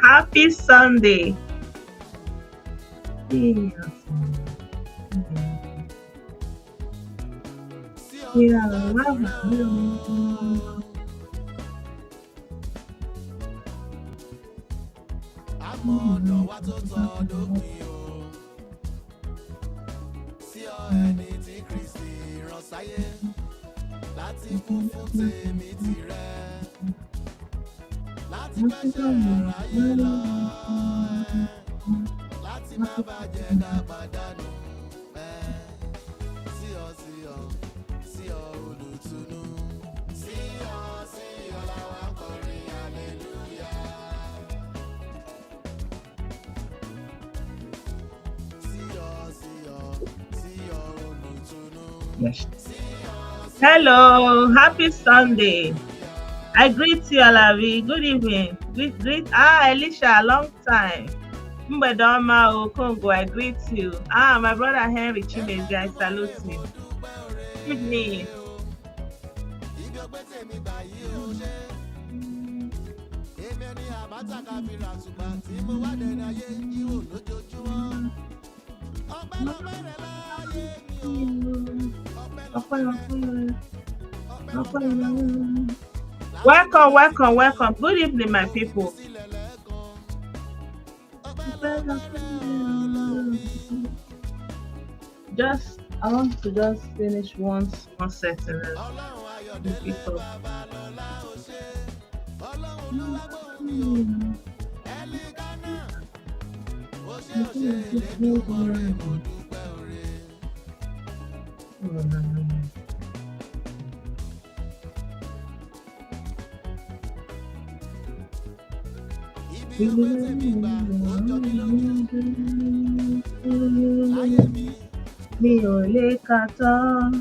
Happy Sunday. Yes. Hello, happy Sunday. I greet you, Alavi. Good evening. Elisha, long time. Mbedoma Okongo, I greet you. My brother Henry Chimezi, I salute you. Good evening. Welcome. Good evening, my people. I want to just finish one setting. Mi ò lè kà tán.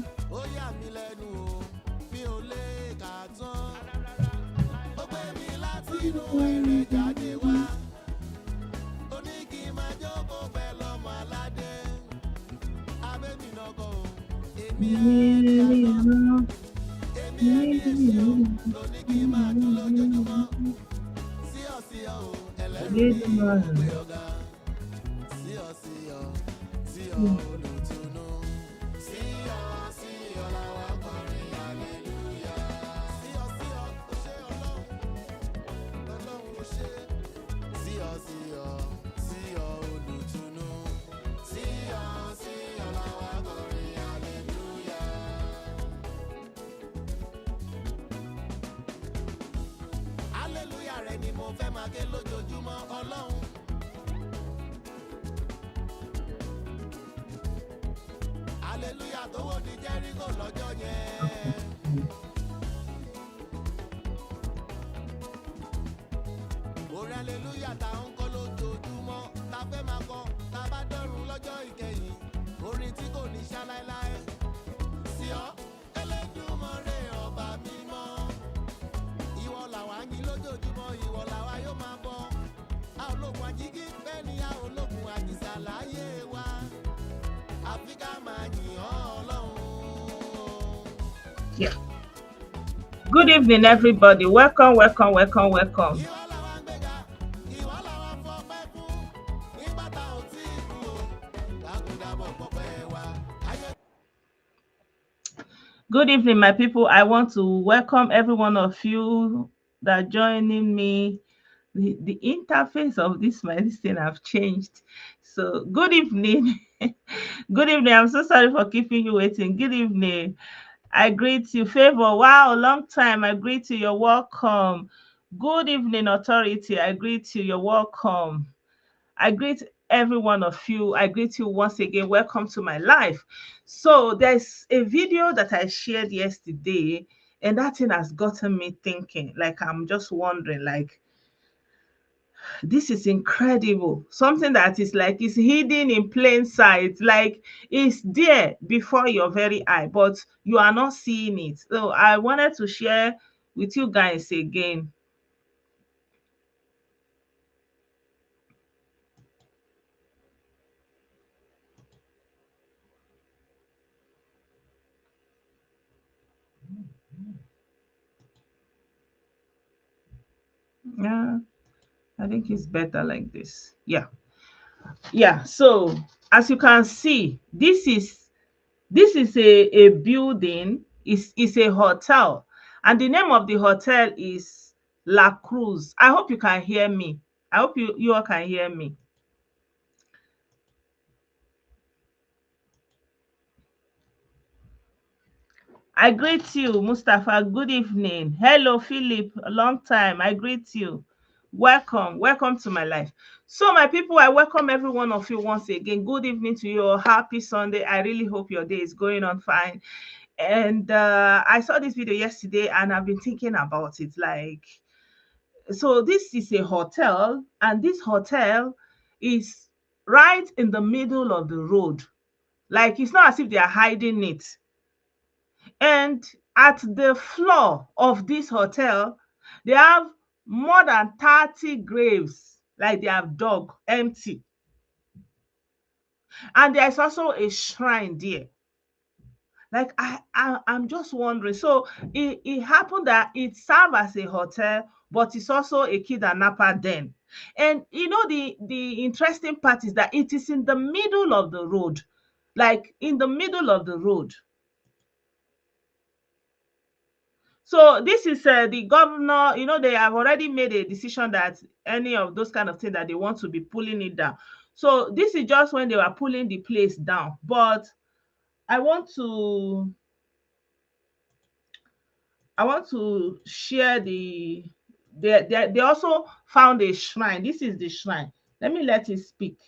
Yeah. Good evening, everybody. Welcome. Good evening, my people. I want to welcome every one of you that are joining me. The interface of this thing have changed. So good evening. Good evening. I'm so sorry for keeping you waiting. Good evening. I greet you. Favor. Wow, long time. I greet you. You're welcome. Good evening, authority. I greet you. You're welcome. I greet every one of you. I greet you once again. Welcome to my life. So there's a video that I shared yesterday, and that thing has gotten me thinking. Like, I'm just wondering, like, This is incredible. Something that is like is hidden in plain sight, like it's there before your very eye, but you are not seeing it. So I wanted to share with you guys again. Yeah, I think it's better like this. Yeah. Yeah. So as you can see, this is a building, is a hotel, and the name of the hotel is La Cruz. I hope you can hear me. I hope you all can hear me. I greet you, Mustafa. Good evening. Hello, Philip. A long time. I greet you. Welcome. Welcome to my life. So, my people, I welcome every one of you once again. Good evening to you. Happy Sunday. I really hope your day is going on fine. And I saw this video yesterday and I've been thinking about it. Like, so this is a hotel, and this hotel is right in the middle of the road. Like, it's not as if they are hiding it. And at the floor of this hotel, they have more than 30 graves, like they have dug empty. And there's also a shrine there. Like I'm just wondering. So it happened that it served as a hotel, but it's also a kidnapper den. And the interesting part is that it is in the middle of the road, like in the middle of the road. So this is the governor. They have already made a decision that any of those kind of things that they want to be pulling it down. So this is just when they were pulling the place down. But I want to I want to share they also found a shrine. This is the shrine. Let me let it speak.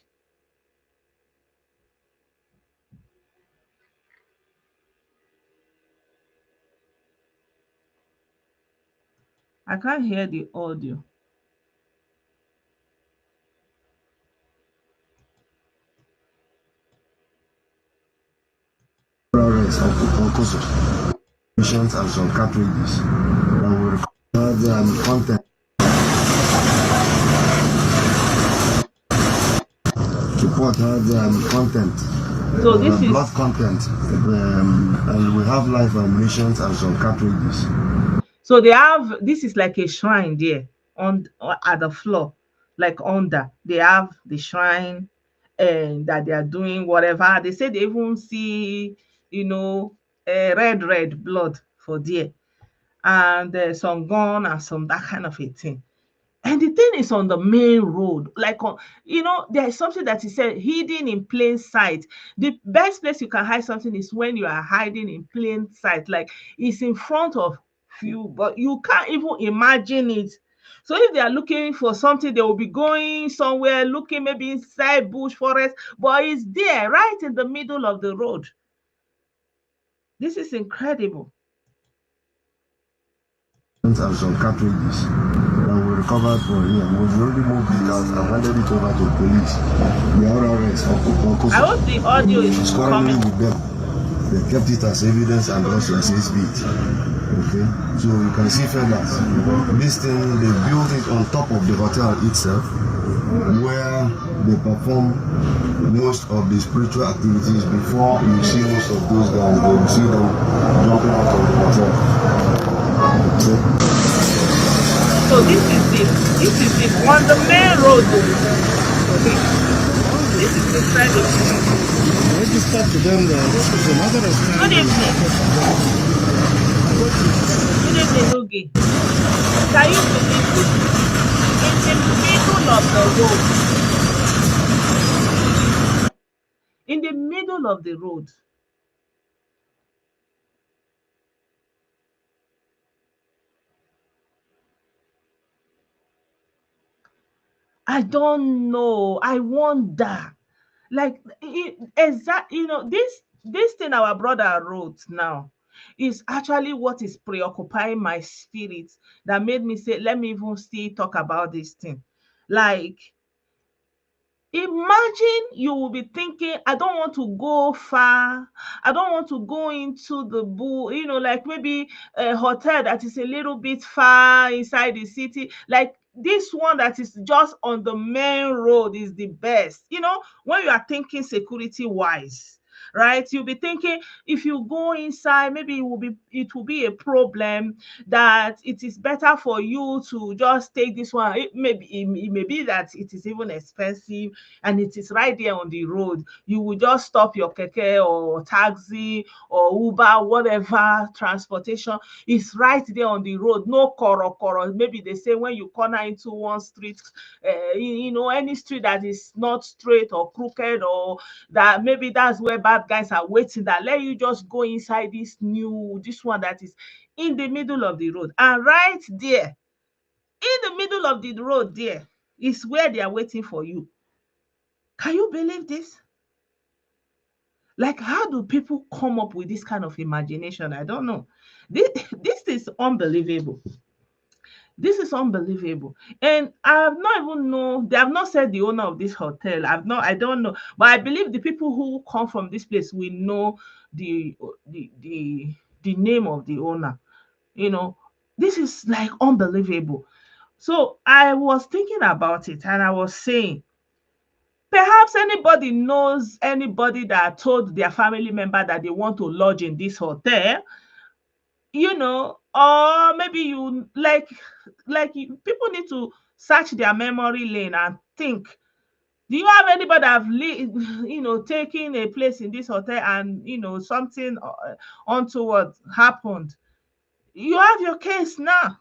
I can't hear the audio. Florence of Okoso, missions and some cartridges that will record content. Report had content, So this blood is content, and we have live ammunitions and some cartridges. so they have this is like a shrine there on at the floor, like under. They have the shrine and that they are doing whatever. They say they even see, you know, red blood for there. And some gun and some that kind of a thing. And the thing is on the main road, like on, there is something that is said hidden in plain sight. The best place you can hide something is when you are hiding in plain sight, like it's in front of you, but you can't even imagine it. So if they are looking for something, they will be going somewhere, looking maybe inside bush forest, but it's there, right in the middle of the road. This is incredible. And some cartridges that we recovered from here. We've already moved it out and handed it over to the police. The RRS of I Okoso hope the audio is is currently coming. with them. They kept it as evidence and also as exhibit. Okay, so you can see further. This thing, they built it on top of the hotel itself, where they perform most of the spiritual activities. Before you see most of those guys, they will see them jumping out of the hotel. Okay. So this is on the main road. This is incredible. Register to them that this is another Good evening. Good evening, Nugi. Can you believe this? In the middle of the road. In the middle of the road. I don't know. I wonder. Like exact, this thing our brother wrote now is actually what is preoccupying my spirit, that made me say, let me even still talk about this thing. Like, imagine you will be thinking, I don't want to go far. I don't want to go into the like maybe a hotel that is a little bit far inside the city. Like this one that is just on the main road is the best. When you are thinking security wise, right? You'll be thinking if you go inside, maybe it will be a problem, that it is better for you to just take this one. It may be that it is even expensive and it is right there on the road. You will just stop your keke or taxi or Uber, whatever transportation is right there on the road. No koro. Maybe they say when you corner into one street, any street that is not straight or crooked, or that maybe that's where bad guys are waiting, that let you just go inside this one that is in the middle of the road. And right there, in the middle of the road there, is where they are waiting for you. Can you believe this? Like, how do people come up with this kind of imagination? I don't know. This is unbelievable. This is unbelievable. And I have not even know, they have not said the owner of this hotel. I don't know. But I believe the people who come from this place will know the the name of the owner. You know, this is like unbelievable. So I was thinking about it and I was saying, perhaps anybody knows anybody that told their family member that they want to lodge in this hotel, or maybe people need to search their memory lane and think. Do you have anybody that have taken a place in this hotel and something untoward happened? You have your case now,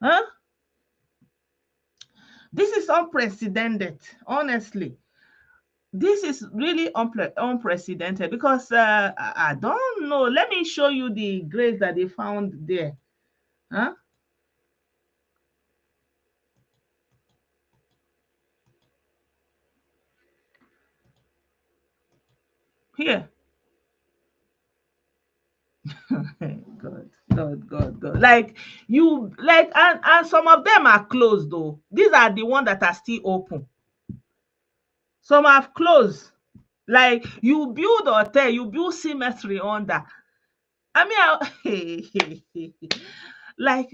huh? This is unprecedented, honestly. This is really unprecedented because I don't know. Let me show you the grades that they found there. Huh? Here. God. And some of them are closed though. These are the ones that are still open. Some have closed. Like you build hotel, you build cemetery under. Like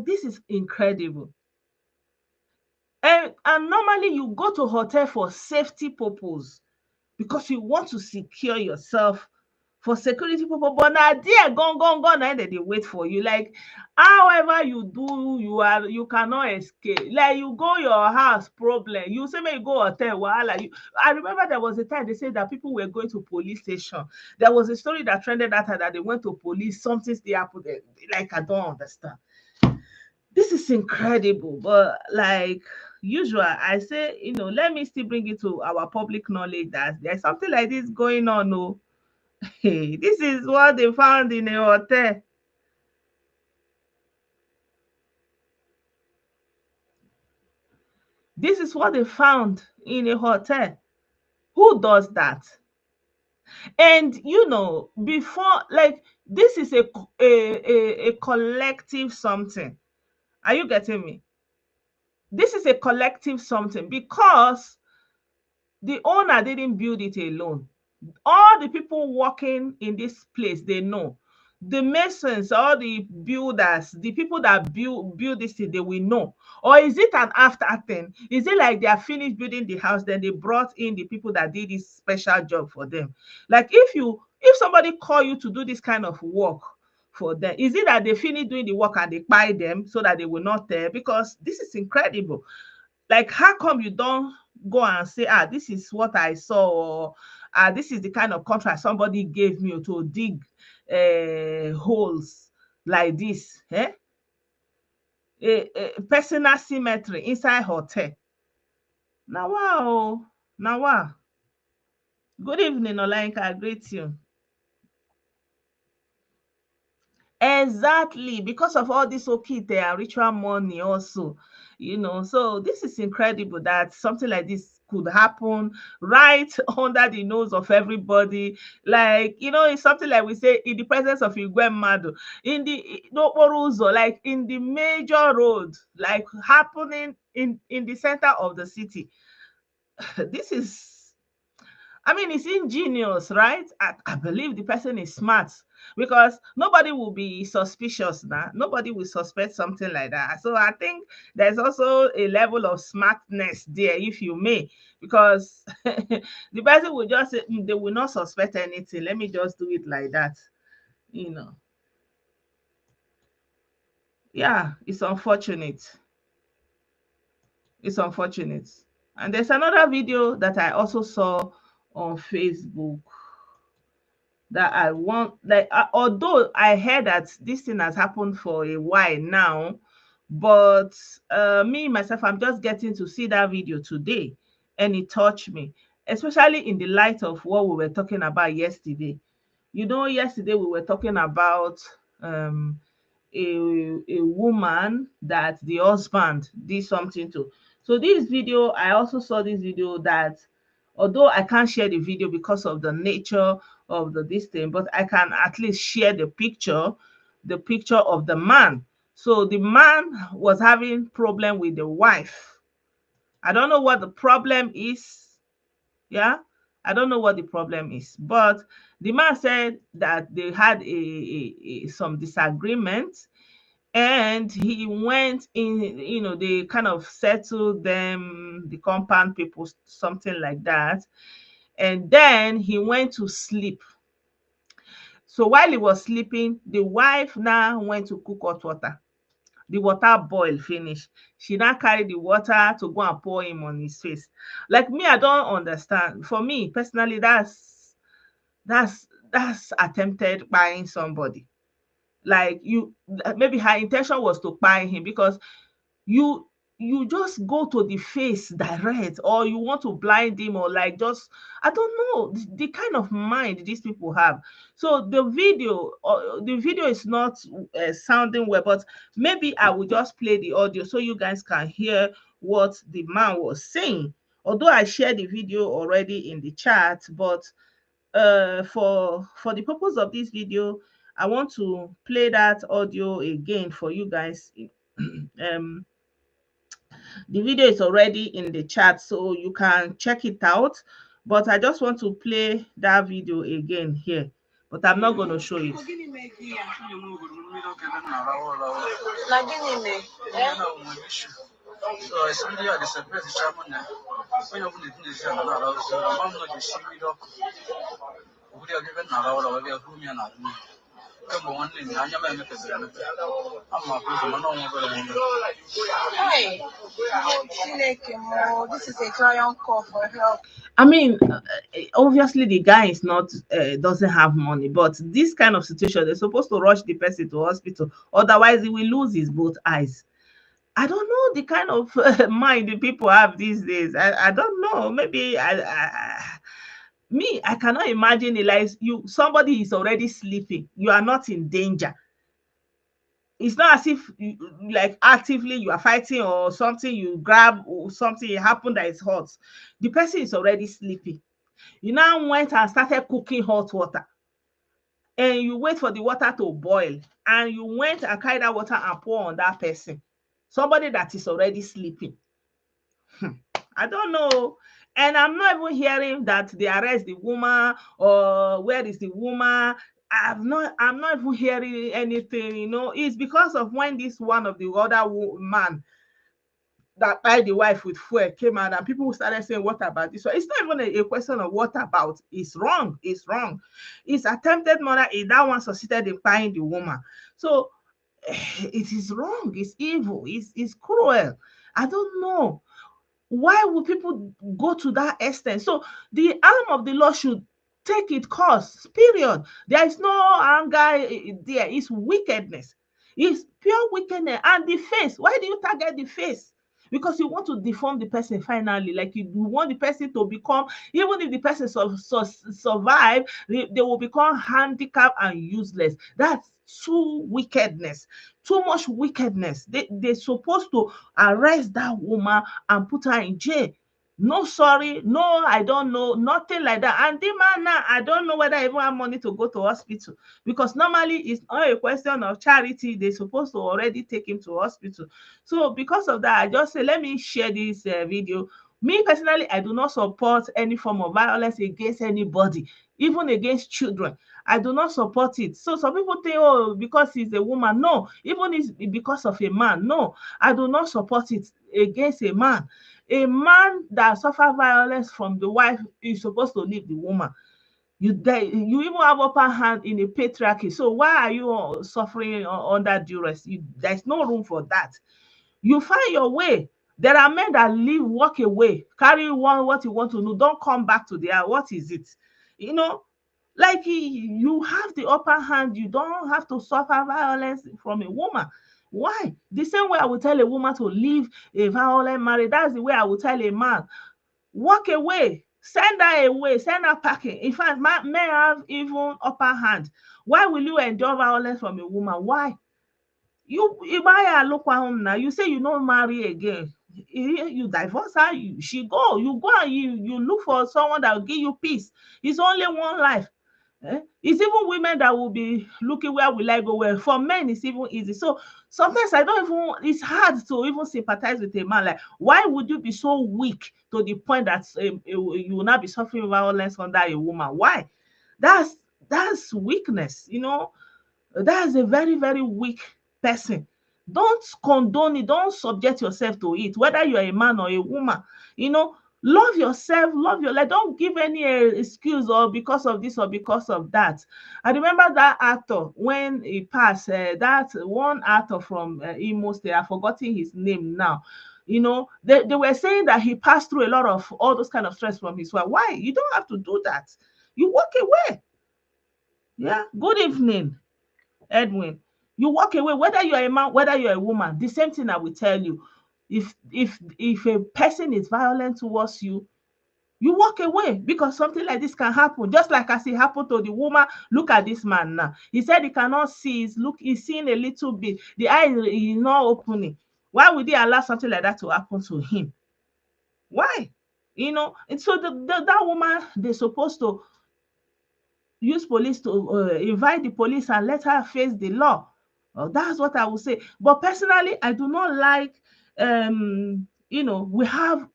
this is incredible. And normally you go to hotel for safety purpose because you want to secure yourself for security purpose. But now there gone na dem dey wait for you. Like however you do, you cannot escape. Like you go your house, problem. You say make you go hotel, wahala. I remember there was a time they said that people were going to police station. There was a story that trended that time that they went to police, something still happened. Like I don't understand. This is incredible, but like usual, I say, let me still bring it to our public knowledge that there's something like this going on. Oh, hey, this is what they found in a hotel. This is what they found in a hotel. Who does that? And before, like, this is a collective something. Are you getting me? This is a collective something because the owner didn't build it alone. All the people working in this place, they know. The masons, all the builders, the people that build this thing, they will know. Or is it an after thing? Is it like they are finished building the house, then they brought in the people that did this special job for them? Like if somebody call you to do this kind of work for them, is it that they finish doing the work and they buy them so that they will not tell? Because this is incredible. Like, how come you don't go and say, this is what I saw, or this is the kind of contract somebody gave me to dig holes like this? A personal cemetery inside hotel. Now wow. Now wow. Good evening, Olayinka. I greet you. Exactly, because of all this okite and ritual money also, so this is incredible that something like this could happen right under the nose of everybody. Like, it's something like we say in the presence of Igwemmadu, in the n'okporo ụzọ, like in the major road, like happening in the center of the city. This is, I mean, it's ingenious, right? I believe the person is smart because nobody will be suspicious now. Nobody will suspect something like that. So I think there's also a level of smartness there, if you may, because the person will just say, "Mm, they will not suspect anything. Let me just do it like that." You know, yeah, it's unfortunate. It's unfortunate. And there's another video that I also saw on Facebook that I want, like, although I heard that this thing has happened for a while now, but me myself, I'm just getting to see that video today, and it touched me, especially in the light of what we were talking about yesterday. Yesterday we were talking about um a woman that the husband did something to. So this video, I also saw this video that, although I can't share the video because of the nature of this thing, but I can at least share the picture of the man. So the man was having problem with the wife. I don't know what the problem is. Yeah, I don't know what the problem is, but the man said that they had some disagreement, and he went in, they kind of settled them, the compound people, something like that, and then he went to sleep. So while he was sleeping, the wife now went to cook hot water. The water boil finish. She now carry the water to go and pour him on his face. Like me, I don't understand. For me personally, that's attempted buying somebody. Like, you, maybe her intention was to buy him because you you just go to the face direct, or you want to blind him, or like, just, I don't know, the kind of mind these people have. So the video is not sounding well, but maybe I will just play the audio so you guys can hear what the man was saying, although I shared the video already in the chat. But for the purpose of this video, I want to play that audio again for you guys. um the video is already in the chat, so you can check it out. But I just want to play that video again here. But I'm not going to show it. Hey, this is a client call for help. I mean, obviously the guy is not doesn't have money, but this kind of situation, they're supposed to rush the person to hospital. Otherwise, he will lose his both eyes. I don't know the kind of mind the people have these days. I don't know. Maybe me, I cannot imagine it. Like, somebody is already sleeping. You are not in danger. It's not as if like actively you are fighting or something, you grab or something, it happened that is hot. The person is already sleeping. You now went and started cooking hot water, and you wait for the water to boil, and you went and carry that water and pour on that person, somebody that is already sleeping. I don't know. And I'm not even hearing that they arrest the woman, or where is the woman. I'm not even hearing anything. It's because of when this one of the other man that tied the wife with fuel came out, and people started saying, what about this one? It's not even a question of what about. It's wrong. It's wrong. It's attempted murder. That one succeeded in tying the woman. So it is wrong. It's evil. It's cruel. I don't know. Why would people go to that extent? So the arm of the law should take its course, period. There is no anger there. It's wickedness. It's pure wickedness. And the face, why do you target the face? Because you want to deform the person finally. Like, you want the person to become, even if the person survive, they will become handicapped and useless. That's too wickedness, too much wickedness. They're supposed to arrest that woman and put her in jail. No sorry, no, I don't know, nothing like that. And the man now, I don't know whether I even have money to go to hospital, because normally it's not a question of charity. They're supposed to already take him to hospital. So because of that, I just say, let me share this video. Me personally, I do not support any form of violence against anybody, even against children. I do not support it. So some people think, oh, because he's a woman. No, even it's because of a man. No, I do not support it against a man. A man that suffer violence from the wife is supposed to leave the woman. You even have upper hand in a patriarchy. So why are you suffering under duress? There's no room for that. You find your way. There are men that leave, walk away, carry one what you want to know, don't come back to their, what is it? You know, like you have the upper hand. You don't have to suffer violence from a woman. Why? The same way I would tell a woman to leave a violent marriage, that's the way I would tell a man, walk away, send her away, send her packing. In fact, men have even upper hand. Why will you endure violence from a woman? Why? You buy her local home now, you say you no marry again, you divorce her, she go, you go and you look for someone that will give you peace. It's only one life. It's even women that will be looking, where will I go? Well, for men it's even easy. So sometimes I don't even, it's hard to even sympathize with a man. Like, why would you be so weak to the point that you will not be suffering violence under a woman? Why? That's weakness, that's a very, very weak person. Don't condone it. Don't subject yourself to it, whether you're a man or a woman. You know, love yourself, love your life. Don't give any excuse or because of this or because of that. I remember that actor when he passed, that one actor from Imo State, I've forgotten his name now. They were saying that he passed through a lot of all those kind of stress from his wife. Why? You don't have to do that. You walk away. Yeah. Good evening, Edwin. You walk away, whether you're a man, whether you're a woman. The same thing I will tell you. If a person is violent towards you, you walk away, because something like this can happen. Just like as it happened to the woman. Look at this man now. He said he cannot see. He's seeing a little bit. The eye is not opening. Why would he allow something like that to happen to him? Why? And so that woman, they're supposed to use police to invite the police and let her face the law. That's what I would say. But personally, I do not like, we have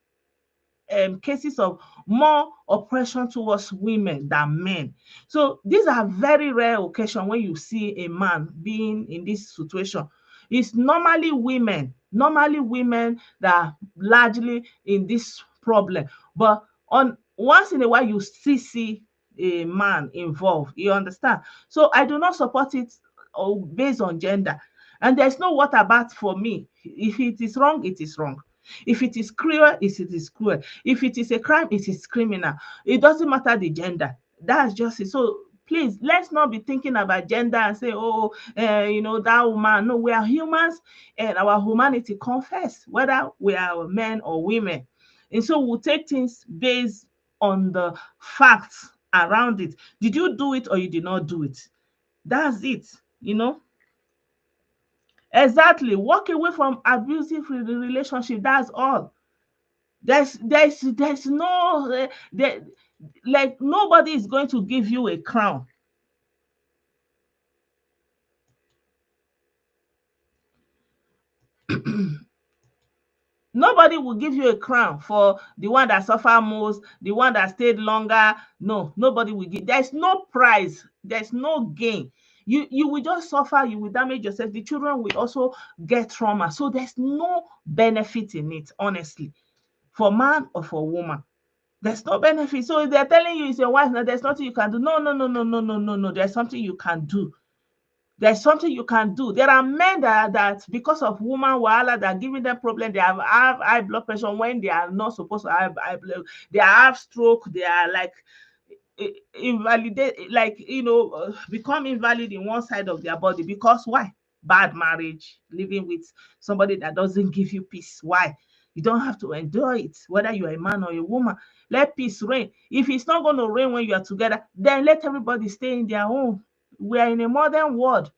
cases of more oppression towards women than men. So these are very rare occasions when you see a man being in this situation. It's normally women that are largely in this problem. But on once in a while, you still see a man involved. You understand? So I do not support it based on gender. And there's no what about for me. If it is wrong, it is wrong. If it is cruel, it is cruel. If it is a crime, it is criminal. It doesn't matter the gender. That's just it. So please, let's not be thinking about gender and say, oh, that woman. No, we are humans, and our humanity comes first, whether we are men or women. And so we'll take things based on the facts around it. Did you do it or you did not do it? That's it. Exactly. Walk away from abusive relationship. That's all. There's no like nobody is going to give you a crown. Nobody will give you a crown for the one that suffer most, the one that stayed longer. No, nobody will give. There's no prize. There's no gain. You will just suffer. You will damage yourself. The children will also get trauma. So there's no benefit in it, honestly, for man or for woman. There's no benefit. So if they're telling you it's your wife, now there's nothing you can do. No, no, no, no, no, no, no, no. There's something you can do. There's something you can do. There are men that because of woman wahala that are giving them problem, they have high blood pressure when they are not supposed to have high blood. They have stroke. They are like invalidate, like become invalid in one side of their body. Because why? Bad marriage, living with somebody that doesn't give you peace. Why? You don't have to endure it, whether you're a man or a woman. Let peace reign. If it's not going to rain when you are together, then let everybody stay in their home. We are in a modern world.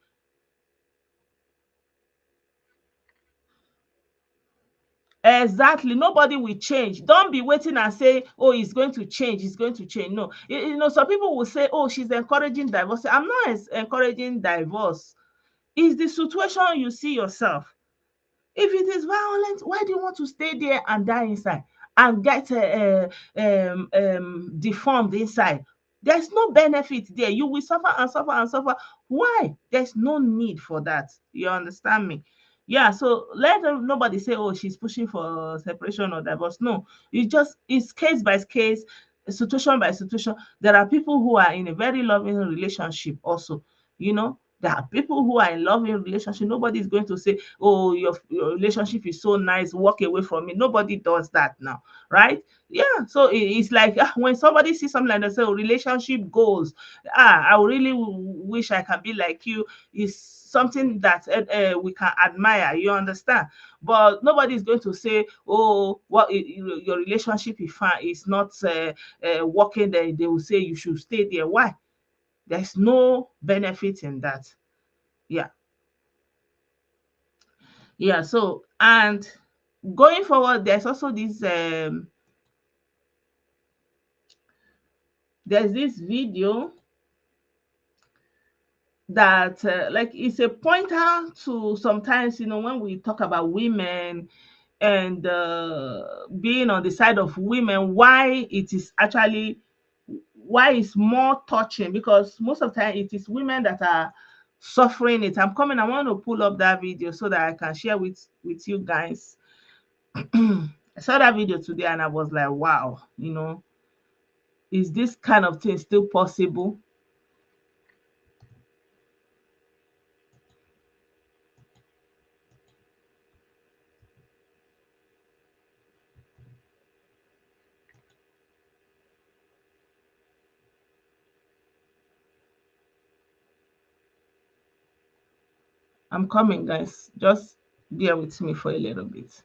Exactly. Nobody will change. Don't be waiting and say, oh, it's going to change. It's going to change. No. Some people will say, oh, she's encouraging divorce. I'm not encouraging divorce. It's the situation you see yourself. If it is violent, why do you want to stay there and die inside and get deformed inside? There's no benefit there. You will suffer and suffer and suffer. Why? There's no need for that. You understand me? Yeah, so let nobody say, oh, she's pushing for separation or divorce. No, it's case by case, situation by situation. There are people who are in a very loving relationship also, there are people who are in loving relationship. Nobody is going to say, oh, your relationship is so nice, walk away from me. Nobody does that now, right? Yeah, so it's like when somebody sees something like that, say, oh, relationship goals. I really wish I can be like you. Is something that we can admire. You understand? But nobody is going to say, oh, what your relationship is fine. It's not working. They will say you should stay there. Why? There's no benefit in that. Yeah. Yeah. So, and going forward, there's this video that like it's a pointer to sometimes, when we talk about women and being on the side of women, why it's more touching, because most of the time it is women that are suffering it. I want to pull up that video so that I can share with you guys. I saw that video today and I was like, wow, is this kind of thing still possible? I'm coming, guys. Just bear with me for a little bit.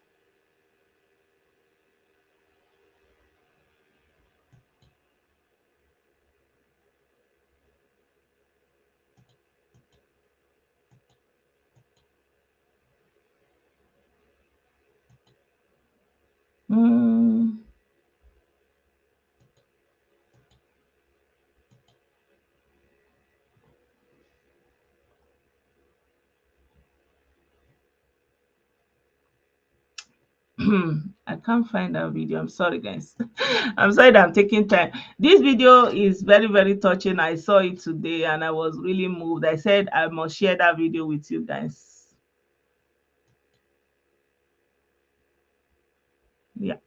Mm. I can't find that video. I'm sorry, guys. I'm sorry that I'm taking time. This video is very, very touching. I saw it today and I was really moved. I said I must share that video with you guys. Yeah.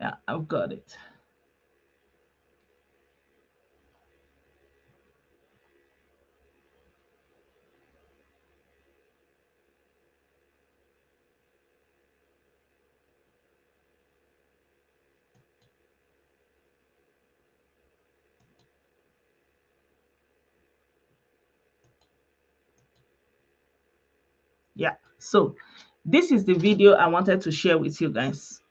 Yeah, I've got it. Yeah. So this is the video I wanted to share with you guys.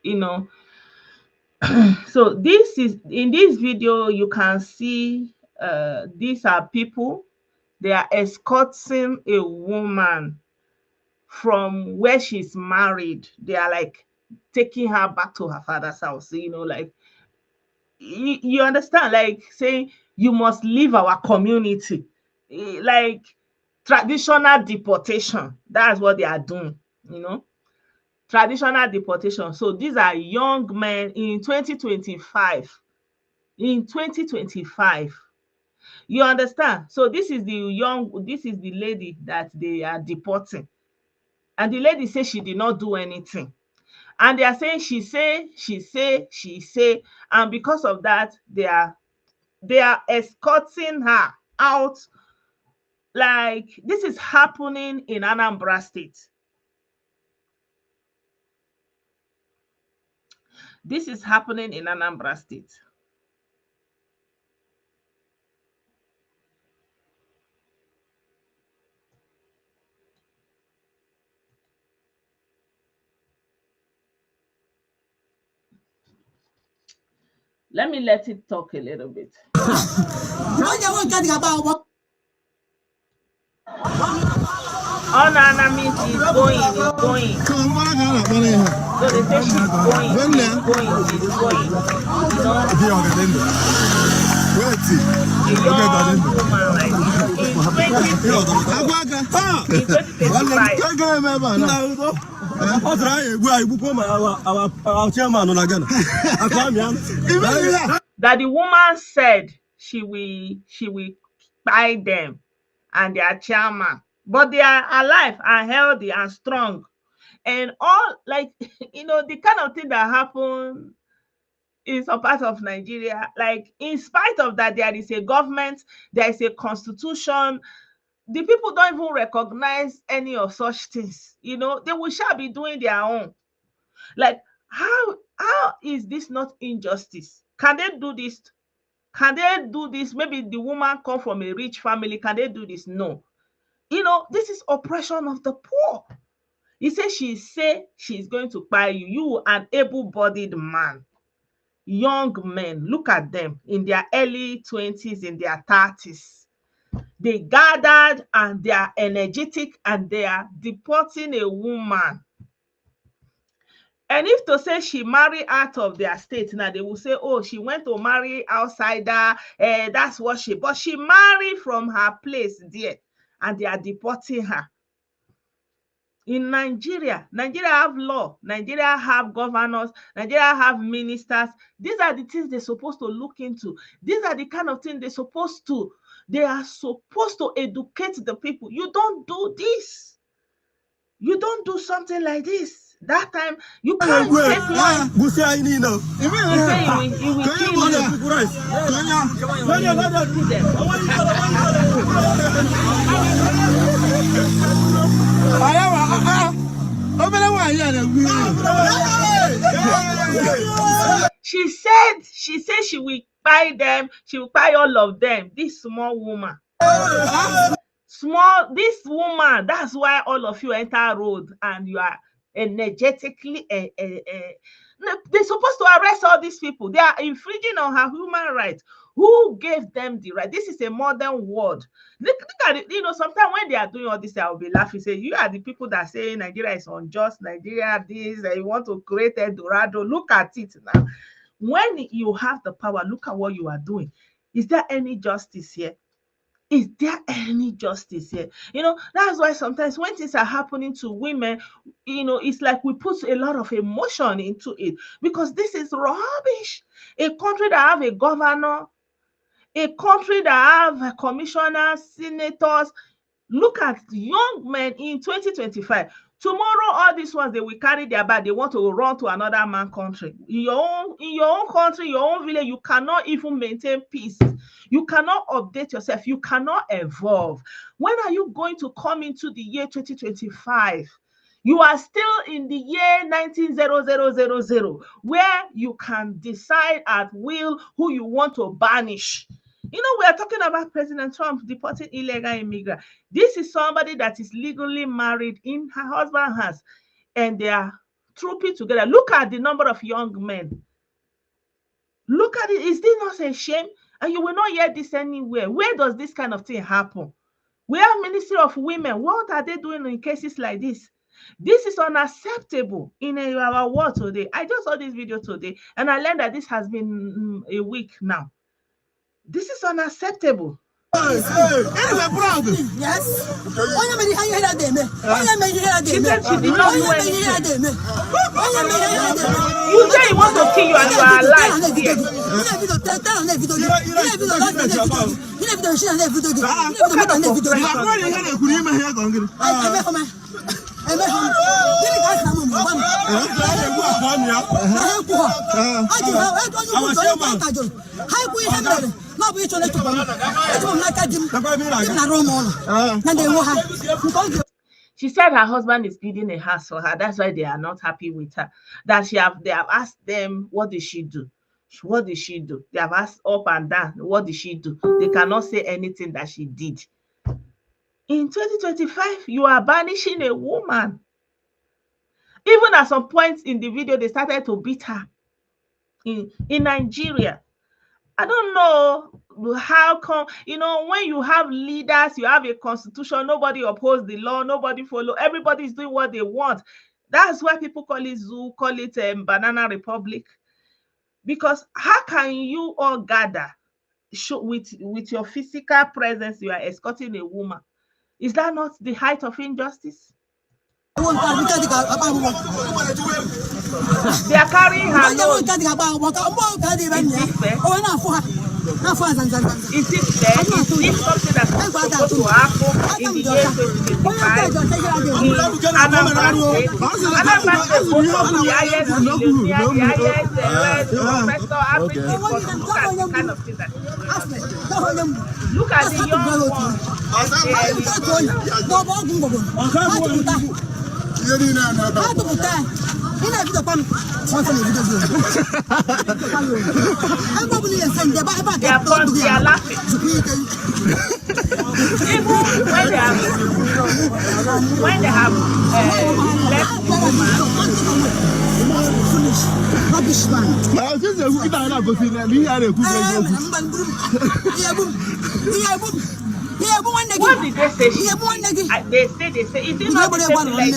So in this video you can see these are people. They are escorting a woman from where she's married. They are like taking her back to her father's house. Like you understand, like saying you must leave our community. Like traditional deportation. That's what they are doing. You know, traditional deportation. So these are young men in 2025. In 2025. You understand? So this is the lady that they are deporting. And the lady says she did not do anything. And they are saying she say, and because of that, they are escorting her out. Like this is happening in Anambra State. This is happening in Anambra State. Let it talk a little bit. Oh, Nana means he's going, he's going. So they say she's going, she's going, she's going. You know, a young woman like this in 2025. In 2025. That the woman said she will buy them and their chairman, but they are alive and healthy and strong and all like the kind of thing that happen in some part of Nigeria. Like in spite of that, there is a government, there is a constitution. The people don't even recognize any of such things. They will shall be doing their own. Like how is this not injustice? Can they do this? Can they do this? Maybe the woman come from a rich family. Can they do this? No. This is oppression of the poor. He said she's going to buy you. You, an able-bodied man, young men. Look at them in their early 20s, in their 30s. They gathered and they are energetic and they are deporting a woman. And if to say she marry out of their state, now they will say, oh, she went to marry outsider. That's what but she married from her place there, and they are deporting her. In Nigeria have law, Nigeria have governors, Nigeria have ministers. These are the things they're supposed to look into. These are the kind of things they are supposed to educate the people. You don't do this. You don't do something like this. That time you can't take money. He say he will kill She said she will buy them, she will buy all of them. This small woman. This woman, that's why all of you enter road and you are energetically they're supposed to arrest all these people. They are infringing on her human rights. Who gave them the right? This is a modern world. Look at it. Sometimes when they are doing all this, I will be laughing. Say, you are the people that say Nigeria is unjust, Nigeria this, you want to create a Dorado. Look at it now. When you have the power, look at what you are doing. Is there any justice here? Is there any justice here? That's why sometimes when things are happening to women, it's like we put a lot of emotion into it because this is rubbish. A country that have a governor, a country that have commissioners, senators. Look at young men in 2025. Tomorrow, all these ones, they will carry their bag. They want to run to another man country. In your own country, your own village, you cannot even maintain peace. You cannot update yourself. You cannot evolve. When are you going to come into the year 2025? You are still in the year 190000, where you can decide at will who you want to banish. We are talking about President Trump deporting illegal immigrants. This is somebody that is legally married in her husband's house, and they are trooping together. Look at the number of young men. Look at it. Is this not a shame? And you will not hear this anywhere. Where does this kind of thing happen? We have Ministry of Women. What are they doing in cases like this? This is unacceptable in our world today. I just saw this video today, and I learned that this has been a week now. This is unacceptable. Yes. She said she did not do anything. You say you want to kill you and you are alive here. She said her husband is building a house for her. That's why they are not happy with her. They have asked them, what did she do? What did she do? They have asked up and down, what did she do? They cannot say anything that she did. In 2025, you are banishing a woman. Even at some point in the video, they started to beat her in Nigeria. I don't know how come, when you have leaders, you have a constitution, nobody oppose the law, nobody follow, everybody is doing what they want. That's why people call it zoo, call it banana republic. Because how can you all gather with your physical presence, you are escorting a woman? Is that not the height of injustice? They are carrying her load. Is it fair? Is it fair? Is this something that's supposed to happen in the year 2025 in Anambra State? Anambra State boasts of the highest millionaire, the highest professor, everything. But look at the kind of things that is going on. Look at the young they are laughing. Even when they have left the woman. Rubbish man. What did they say? They say, is it not the same like,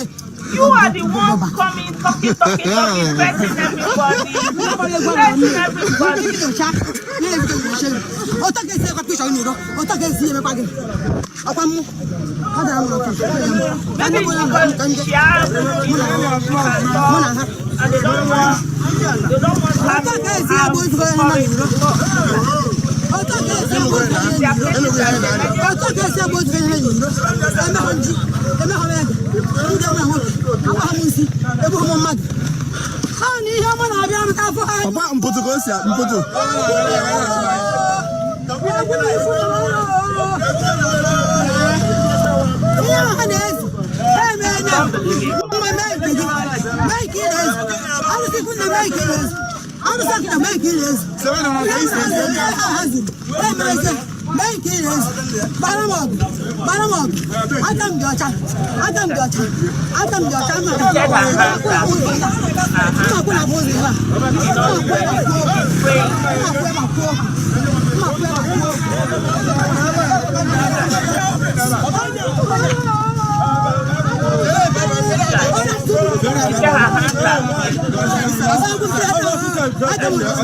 you are the ones coming, talking, threatening everybody. Maybe because she has, and they don't want young men.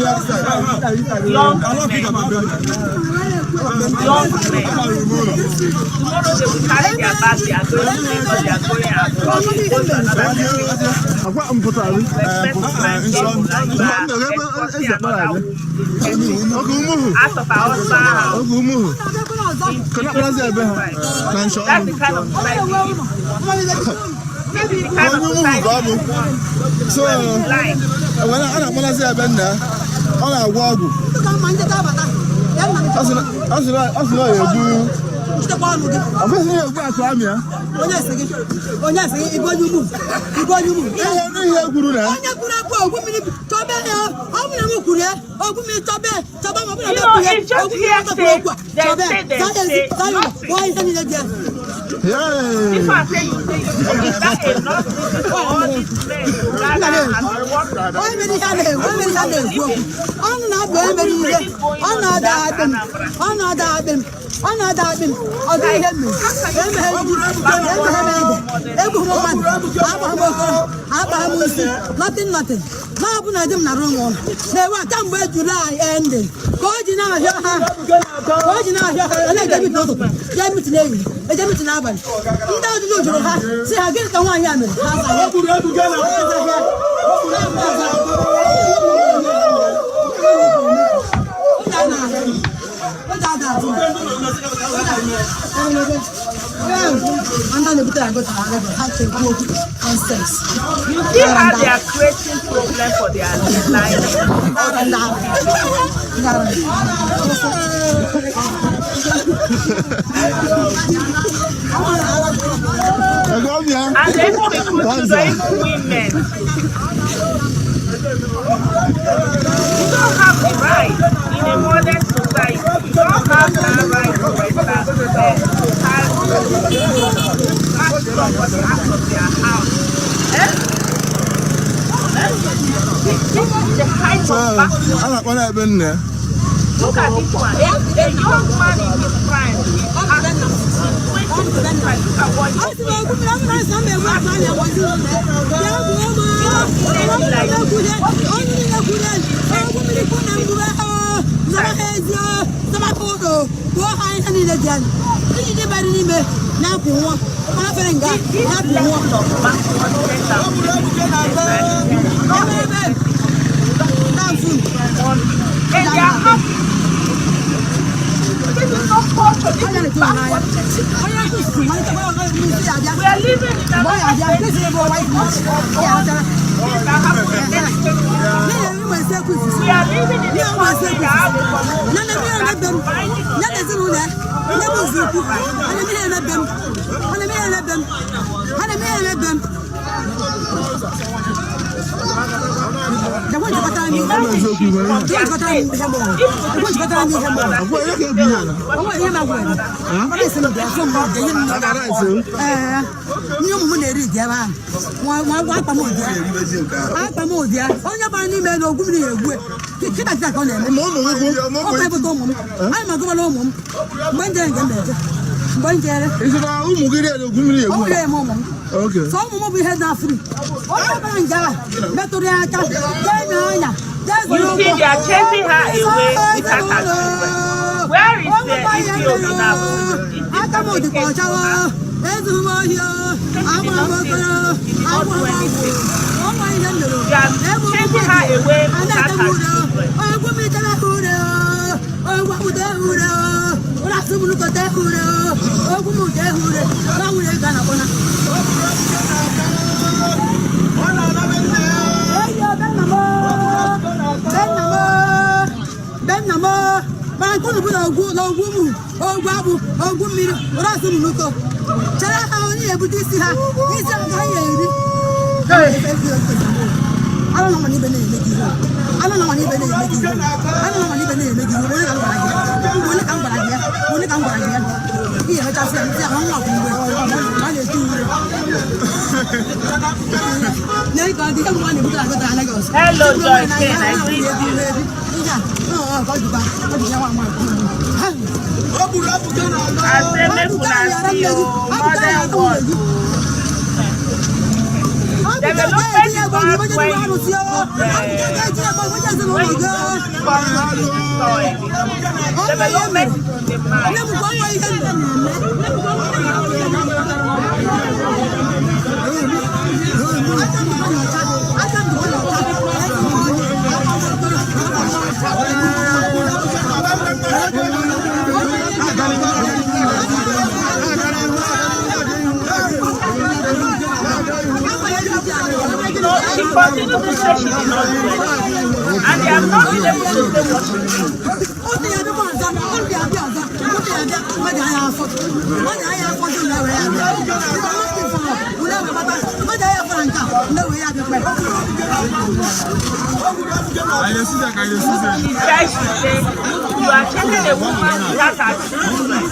Tomorrow they will carry their bags, they are going to Lagos, they are going across, going to another city. Out of our house. That's the kind of society we live. This is the kind of society we want. So, when I say I've been there, all I walk. It's just hearsay. They say nothing. If I say you say, is that enough for all these men to gather and work? Nothing. They were done by July ending. Go You see how they are creating problem for their lives. And they even recruit even women. You don't have the right in a modern society. You don't have that right to have somebody out of their house. This is the height of backward. Look at this one. A young man in his prime. Look at what this is not culture. This is backward. We are living in a Okay. So we had that free. You see, they are chasing her away with her children. Where is the Ethiopian now? They are chasing her away with her I don't know what even make you. I don't know what even make you. I don't know what even make you. Hello, Joyce. I greet Development is hard when you put development is in the she continues to say she did not do it. And they have not been able to say what she did. She said, you are chasing a woman that has children.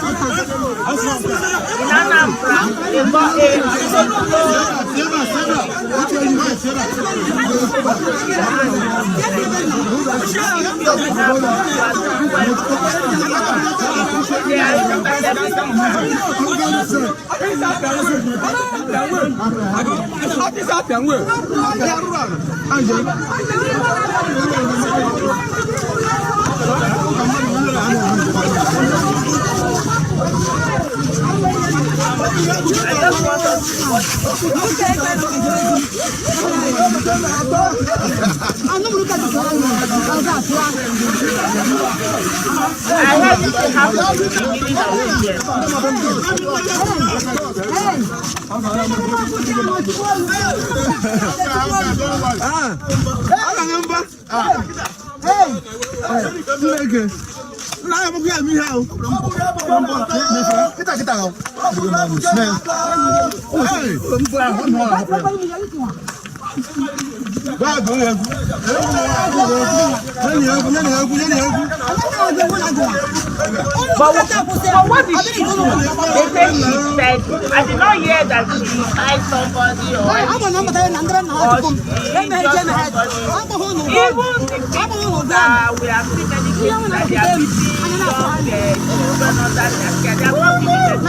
In Anambra, they got But what did she do? They say she said, I did not hear that she hired somebody or she just somebody. Even the people that we have seen many cases that they are beating young children under their care, they are not giving them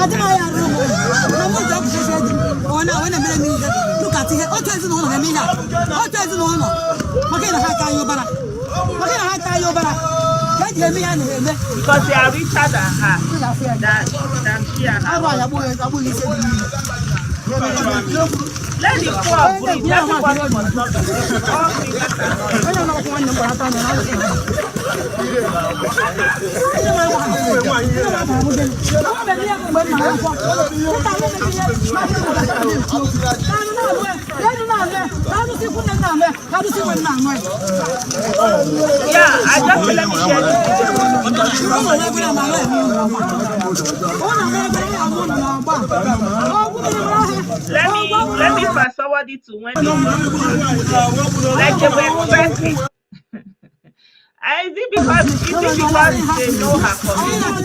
look at it. What is it on? because they are richer than her, than she and her. Let the poor breathe. Everybody must not be rich. All fingers are yeah, I just let me share this let me fast forward it to when they like they were expecting. Is it because they know her community?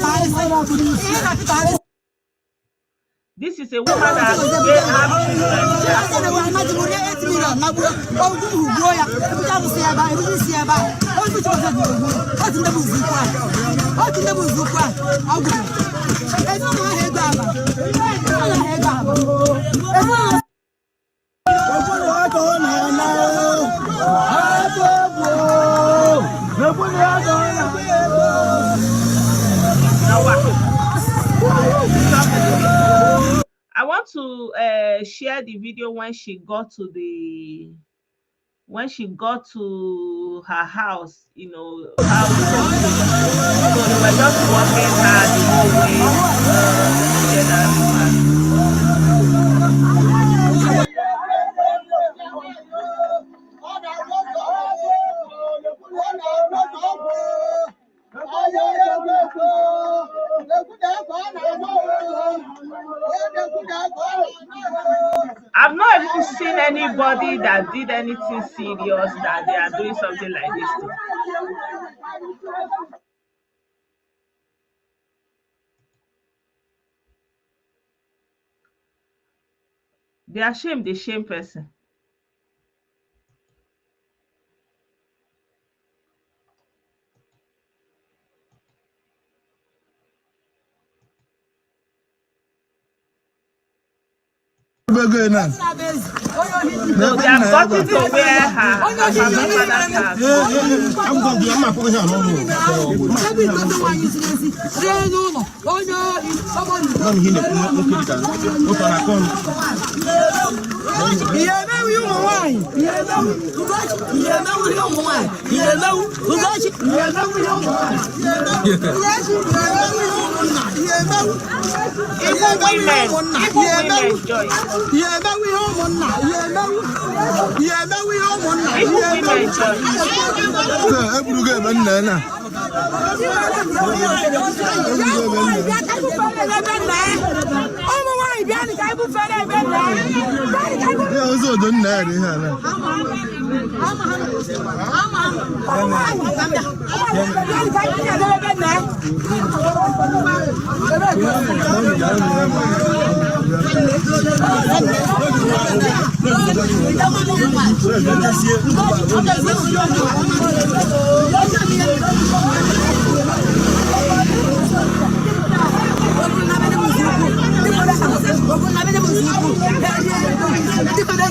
This is a woman that they have I want to share the video when she got to her house, you know, how so they were just walking her the whole way together. I've not even seen anybody that did anything serious that they are doing something like this to. They are shame, they shame person. No, they have gotten to where her father's house. Even women enjoy.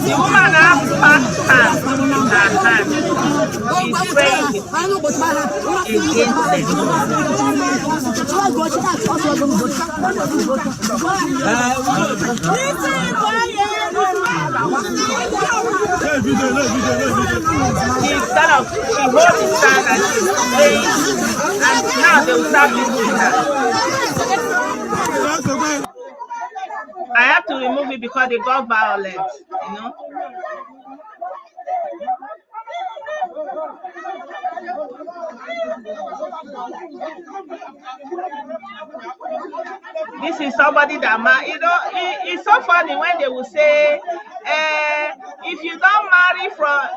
The woman has passed her in her hand. She's praying she holds his hand and she's praying, and now they will start listening her. I have to remove it because they got violent, you know. This is somebody that, you know, it's so funny when they will say, if you don't marry from,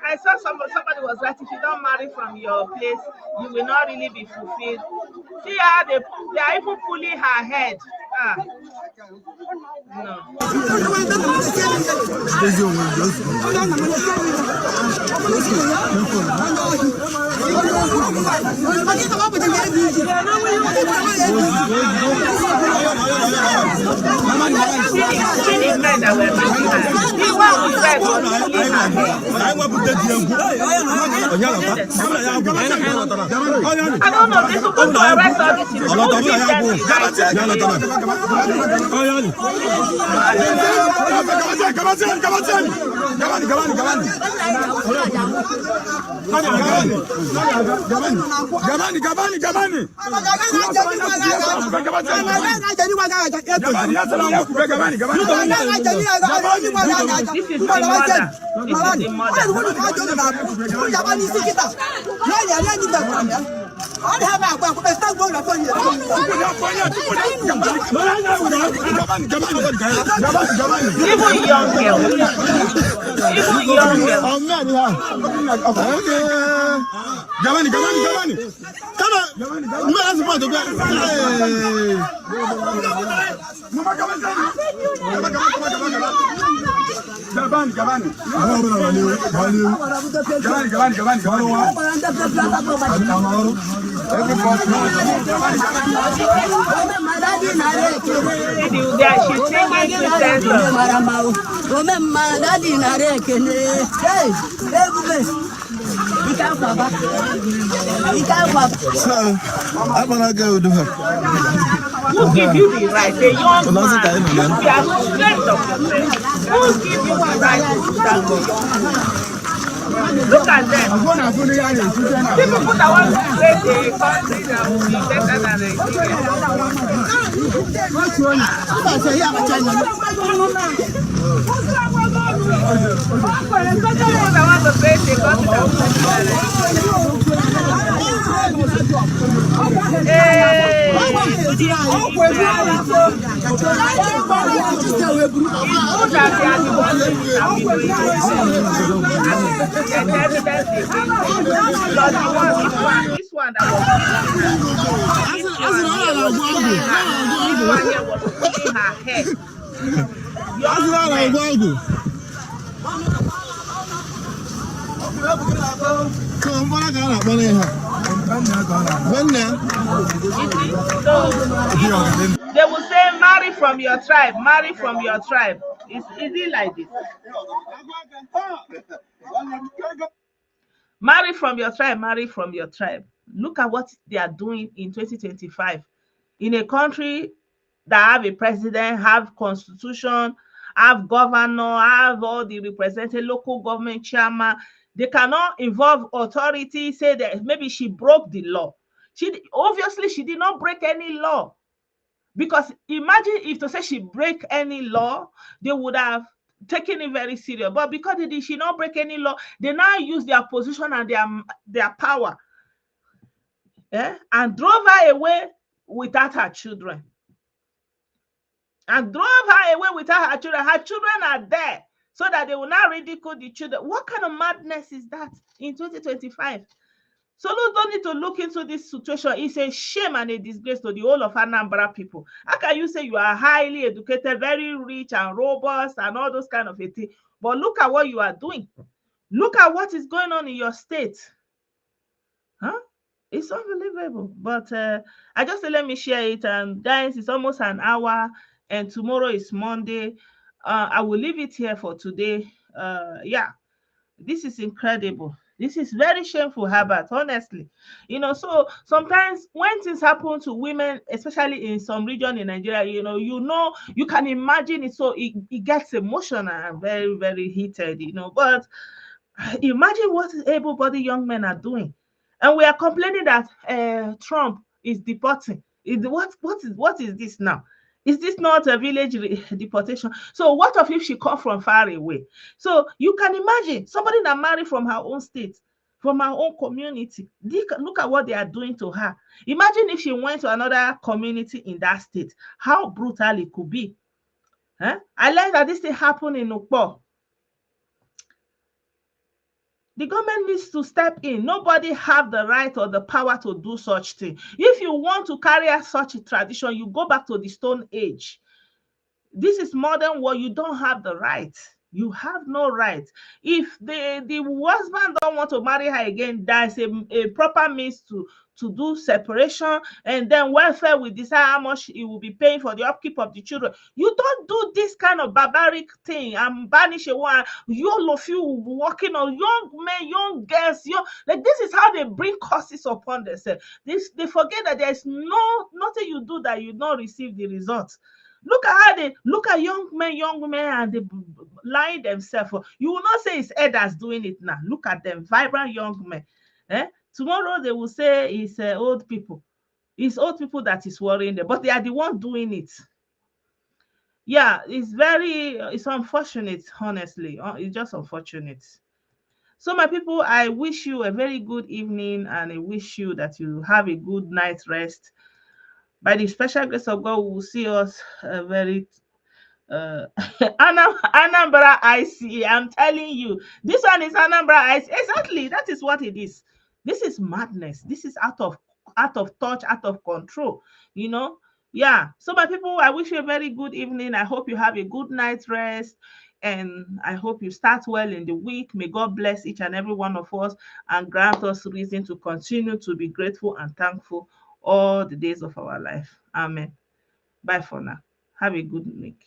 I saw somebody was right. If you don't marry from your place, you will not really be fulfilled. See how they are even pulling her head. Ah, no. See the men that were beating her. The one with red was pulling her head. I don't know. They're supposed to arrest all these people. Who give them the right to This is the mother. This is the mother. Even young girls. Even young girls. Gabani. Come on. She's singing I'm gonna go to her. Who give you the right? The young man. You are strength of yourself. Who give you the right to do that to your man? Look at them. People that want to create a country that will be better than Nigeria. People that want to create a country that will be better than this one that was pulling her head. They will say, marry from your tribe, marry from your tribe. Is it like this? Marry from your tribe, marry from your tribe. Look at what they are doing in 2025 in a country that have a president, have constitution, have governor, have all the represented local government chairman. They cannot involve authority, say that maybe she broke the law. Obviously she did not break any law. Because imagine if to say she break any law, they would have taken it very serious. But because she not break any law, they now use their position and their power, and drove her away without her children. And drove her away without her children. Her children are there so that they will not ridicule the children. What kind of madness is that in 2025? So don't need to look into this situation. It's a shame and a disgrace to the whole of Anambra people. How can you say you are highly educated, very rich and robust and all those kind of a thing? But look at what you are doing. Look at what is going on in your state. Huh? It's unbelievable. But I just say let me share it. And guys, it's almost an hour and tomorrow is Monday. I will leave it here for today. Yeah, this is incredible. This is very shameful, Herbert, honestly. So sometimes when things happen to women, especially in some region in Nigeria, you can imagine it. So it gets emotional and very, very heated, But imagine what able-bodied young men are doing. And we are complaining that Trump is deporting. What is this now? Is this not a village deportation? So what if she come from far away? So you can imagine somebody that married from her own state, from her own community. Look at what they are doing to her. Imagine if she went to another community in that state, how brutal it could be. I learned that this thing happened in Ukpo. The government needs to step in. Nobody have the right or the power to do such thing. If you want to carry out such a tradition, you go back to the Stone Age. This is modern world. You don't have the right. You have no right. If the husband don't want to marry her again, there's a proper means to do separation, and then welfare will decide how much he will be paying for the upkeep of the children. You don't do this kind of barbaric thing and banish a one. All of you working on young men, young girls, young, like this is how they bring curses upon themselves. This they forget that there's nothing you do that you don't receive the results. Look at how they look at young women, and they lie themselves. You will not say it's elders doing it now. Look at them, vibrant young men. Eh? Tomorrow they will say it's old people. It's old people that is worrying them, but they are the one doing it. Yeah, it's unfortunate, honestly. It's just unfortunate. So, my people, I wish you a very good evening, and I wish you that you have a good night's rest. By the special grace of God, we will see us very Anambra IC. I'm telling you, this one is Anambra IC. Exactly, that is what it is. This is madness. This is out of touch, out of control. You know. Yeah. So, my people, I wish you a very good evening. I hope you have a good night's rest. And I hope you start well in the week. May God bless each and every one of us and grant us reason to continue to be grateful and thankful all the days of our life. Amen. Bye for now. Have a good week.